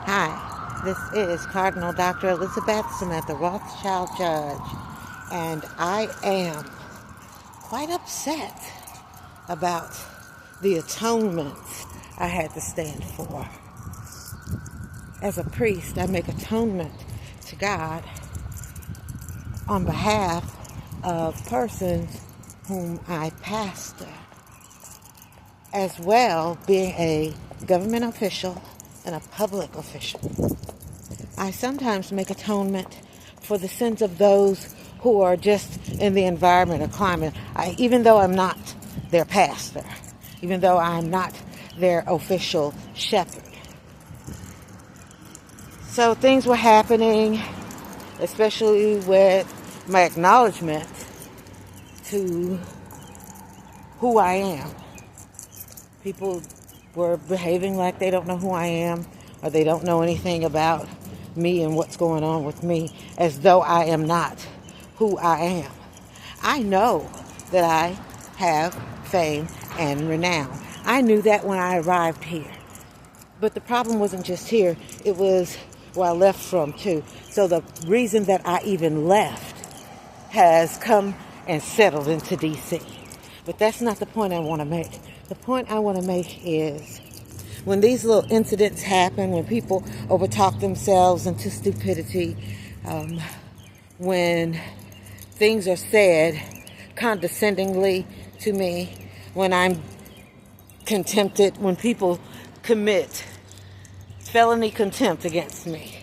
Hi, this is Cardinal Dr. Elizabeth Samantha Rothschild Judge, and I am quite upset about the atonement I had to stand for. As a priest, I make atonement to God on behalf of persons whom I pastor, as well being a government official and a public official. I sometimes make atonement for the sins of those who are just in the environment or climate. Even though I'm not their pastor, even though I'm not their official shepherd. So things were happening, especially with my acknowledgement to who I am. People were behaving like they don't know who I am, or they don't know anything about me and what's going on with me, as though I am not who I am. I know that I have fame and renown. I knew that when I arrived here. But the problem wasn't just here, it was where I left from too. So the reason that I even left has come and settled into DC. But that's not the point I want to make. The point I want to make is when these little incidents happen, when people overtalk themselves into stupidity, when things are said condescendingly to me, when I'm contempted, when people commit felony contempt against me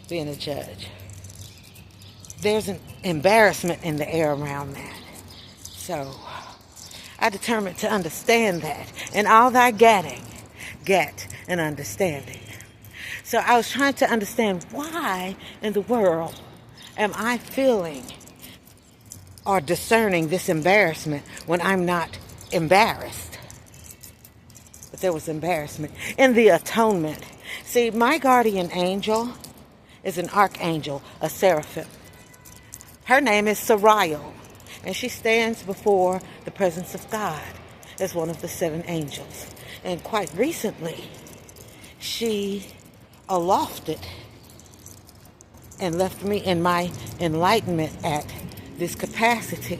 being a judge, there's an embarrassment in the air around that. So I determined to understand that. And all thy getting, get an understanding. So I was trying to understand, why in the world am I feeling or discerning this embarrassment when I'm not embarrassed? But there was embarrassment in the atonement. See, my guardian angel is an archangel, a seraphim. Her name is Sariel, and she stands before the presence of God as one of the 7 angels. And quite recently, she alofted and left me in my enlightenment at this capacity,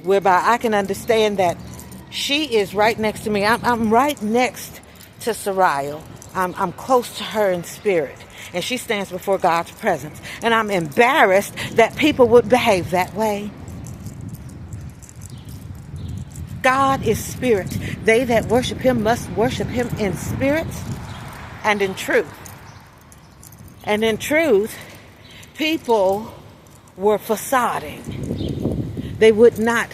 whereby I can understand that she is right next to me. I'm right next to Sariel. I'm close to her in spirit, and she stands before God's presence. And I'm embarrassed that people would behave that way. God is spirit. They that worship him must worship him in spirit and in truth. And in truth, people were facading. They would not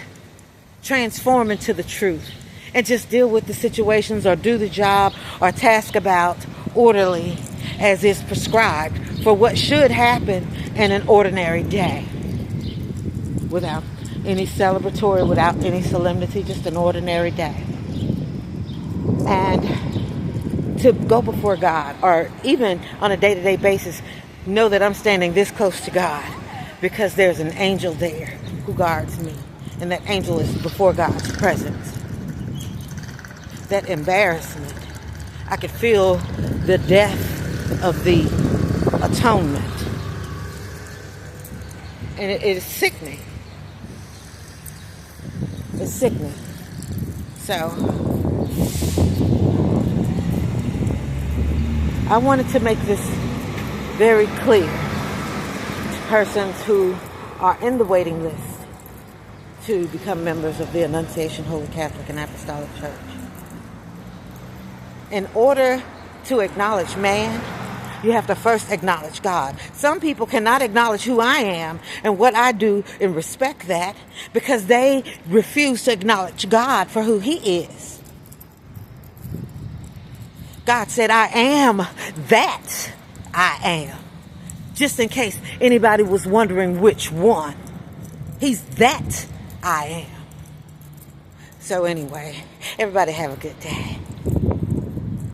transform into the truth and just deal with the situations or do the job or task about orderly as is prescribed for what should happen in an ordinary day, without any celebratory, without any solemnity, just an ordinary day. And to go before God, or even on a day-to-day basis, know that I'm standing this close to God because there's an angel there who guards me, and that angel is before God's presence. That embarrassment, I could feel the death of the atonement, and it is sickening. It's sickening. So I wanted to make this very clear to persons who are in the waiting list to become members of the Annunciation Holy Catholic and Apostolic Church. In order to acknowledge man, you have to first acknowledge God. Some people cannot acknowledge who I am and what I do and respect that because they refuse to acknowledge God for who he is. God said, I am that I am. Just in case anybody was wondering which one. He's that I am. So anyway, everybody have a good day.